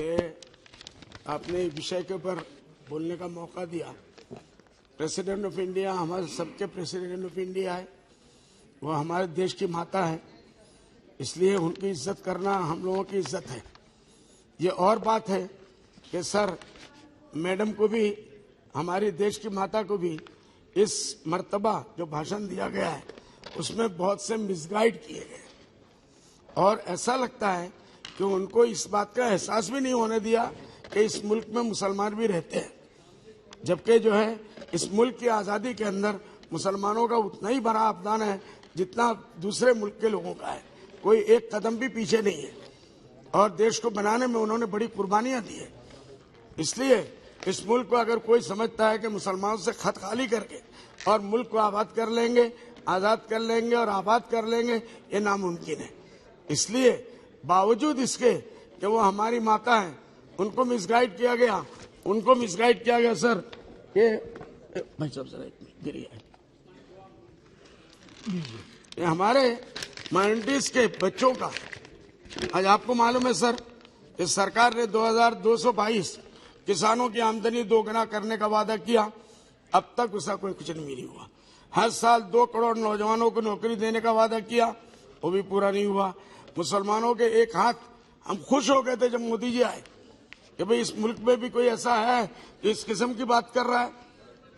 आपने इस विषय के ऊपर बोलने का मौका दिया। प्रेसिडेंट ऑफ इंडिया हमारे सबके प्रेसिडेंट ऑफ इंडिया है, वो हमारे देश की माता है, इसलिए उनकी इज्जत करना हम लोगों की इज्जत है। ये और बात है कि सर मैडम को भी, हमारी देश की माता को भी इस मर्तबा जो भाषण दिया गया है उसमें बहुत से मिसगाइड किए गए और ऐसा लगता है कि उनको इस बात का एहसास भी नहीं होने दिया कि इस मुल्क में मुसलमान भी रहते हैं, जबकि जो है इस मुल्क की आज़ादी के अंदर मुसलमानों का उतना ही बड़ा अपमान है जितना दूसरे मुल्क के लोगों का है। कोई एक कदम भी पीछे नहीं है और देश को बनाने में उन्होंने बड़ी कुर्बानियां दी है। इसलिए इस मुल्क को अगर कोई समझता है कि मुसलमानों से खत खाली करके और मुल्क को आबाद कर लेंगे, आज़ाद कर लेंगे और आबाद कर लेंगे, ये नामुमकिन है। इसलिए बावजूद इसके कि वो हमारी माता है, उनको मिसगाइड किया गया, सर कि भाई साहब जरा गिरिए, ये हमारे माइनॉरिटीज के बच्चों का, आज आपको मालूम है सर, इस सरकार ने 2222 किसानों की आमदनी दोगुना करने का वादा किया, अब तक उसका कुछ नहीं हुआ। हर साल 2 करोड़ नौजवानों को नौकरी देने का वादा किया, वो भी पूरा नहीं हुआ। मुसलमानों के एक हाथ, हम खुश हो गए थे जब मोदी जी आए कि भाई इस मुल्क में भी कोई ऐसा है जो इस किस्म की बात कर रहा है।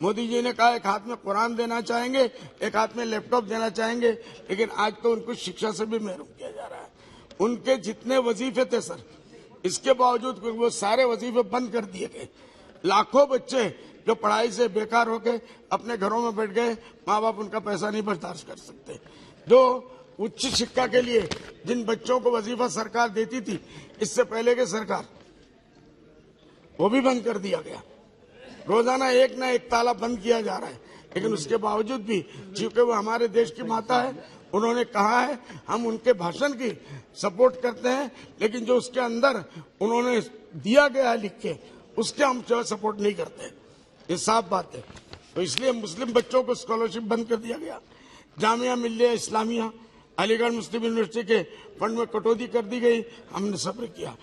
मोदी जी ने कहा एक हाथ में कुरान देना चाहेंगे, एक हाथ में लैपटॉप देना चाहेंगे, लेकिन आज तो उनको शिक्षा से भी महरूम किया जा रहा है। उनके जितने वजीफे थे सर, इसके बावजूद वो सारे वजीफे बंद कर दिए गए। लाखों बच्चे जो पढ़ाई से बेकार होके अपने घरों में बैठ गए, माँ बाप उनका पैसा नहीं बर्दाश्त कर सकते। जो उच्च शिक्षा के लिए जिन बच्चों को वजीफा सरकार देती थी इससे पहले के सरकार, वो भी बंद कर दिया गया। रोजाना एक ना एक ताला बंद किया जा रहा है, लेकिन उसके बावजूद भी चूंकि वो हमारे देश की माता है, उन्होंने कहा है हम उनके भाषण की सपोर्ट करते हैं, लेकिन जो उसके अंदर उन्होंने दिया गया है लिख के, उसके हम जो सपोर्ट नहीं करते। ये साफ बात है। तो इसलिए मुस्लिम बच्चों को स्कॉलरशिप बंद कर दिया गया। जामिया मिल्लिया इस्लामिया, अलीगढ़ मुस्लिम यूनिवर्सिटी के फंड में कटौती कर दी गई, हमने सब्र किया।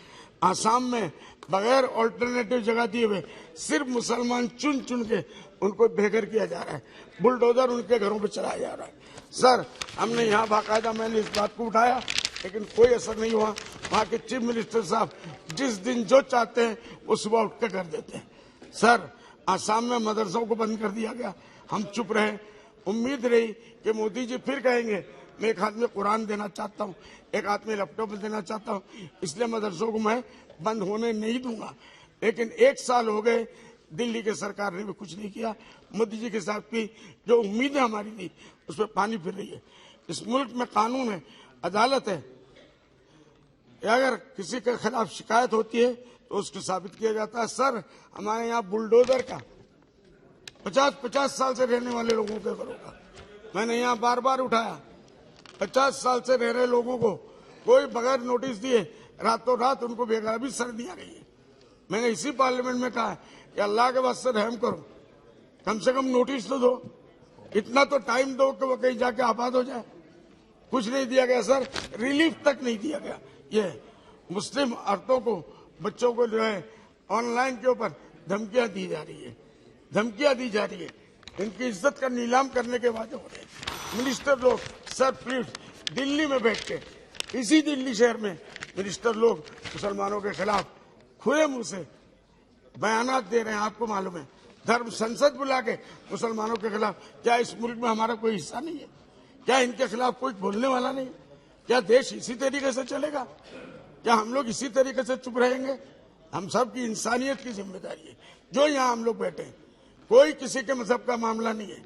आसाम में बगैर ऑल्टरनेटिव जगह दिए हुए सिर्फ मुसलमान चुन चुन के उनको बेघर किया जा रहा है, बुलडोजर उनके घरों पर चलाया जा रहा है। सर हमने यहाँ बाकायदा मैंने इस बात को उठाया, लेकिन कोई असर नहीं हुआ। वहाँ के चीफ मिनिस्टर साहब जिस दिन जो चाहते हैं वो सुबह उठ कर देते हैं। सर आसाम में मदरसों को बंद कर दिया गया, हम चुप रहे। उम्मीद रही कि मोदी जी फिर कहेंगे मैं एक हाथ में कुरान देना चाहता हूँ, एक हाथ में लैपटॉप देना चाहता हूँ, इसलिए मदरसों को मैं बंद होने नहीं दूंगा। लेकिन 1 साल हो गए, दिल्ली के सरकार ने भी कुछ नहीं किया। मोदी जी के साथ भी जो उम्मीदें हमारी थी उस पर पानी फिर रही है। इस मुल्क में कानून है, अदालत है, अगर किसी के खिलाफ शिकायत होती है तो उसको साबित किया जाता है। सर हमारे यहाँ बुलडोजर का 50-50 साल से रहने वाले लोगों के घरों का मैंने यहाँ बार बार उठाया। 50 साल से रह रहे लोगों को कोई बगैर नोटिस दिए रातों रात उनको बेघर सर दिया गई है। मैंने इसी पार्लियामेंट में कहा कि अल्लाह के वास्ते रहम करो, कम से कम नोटिस तो दो, इतना तो टाइम दो कि वो कहीं जाके आबाद हो जाए। कुछ नहीं दिया गया सर, रिलीफ तक नहीं दिया गया। ये मुस्लिम औरतों को, बच्चों को जो है ऑनलाइन के ऊपर धमकियां दी जा रही है, इनकी इज्जत का नीलाम करने के वादे हो रहे हैं। मिनिस्टर लोग सर प्लीज दिल्ली में बैठ के, इसी दिल्ली शहर में मिनिस्टर लोग मुसलमानों के खिलाफ खुले मुंह से बयानात दे रहे हैं। आपको मालूम है धर्म संसद बुला के मुसलमानों के खिलाफ, क्या इस मुल्क में हमारा कोई हिस्सा नहीं है? क्या इनके खिलाफ कोई बोलने वाला नहीं? क्या देश इसी तरीके से चलेगा? क्या हम लोग इसी तरीके से चुप रहेंगे? हम सब की इंसानियत की जिम्मेदारी है। जो यहाँ हम लोग बैठे हैं, कोई किसी के मजहब का मामला नहीं है,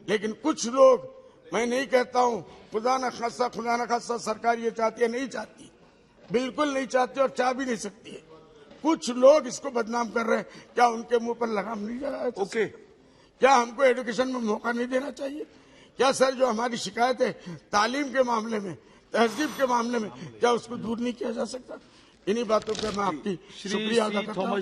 लेकिन कुछ लोग, मैं नहीं कहता हूँ खुदा न खासा सरकार ये चाहती है, नहीं चाहती, बिल्कुल नहीं चाहती और चाह भी नहीं सकती है। कुछ लोग इसको बदनाम कर रहे हैं। क्या उनके मुंह पर लगाम नहीं लगाया? ओके, क्या हमको एजुकेशन में मौका नहीं देना चाहिए? क्या सर जो हमारी शिकायत है तालीम के मामले में, तहजीब के मामले में, क्या उसको दूर नहीं किया जा सकता? इन्हीं बातों पर मैं आपकी शुक्रिया अदा करता हूं।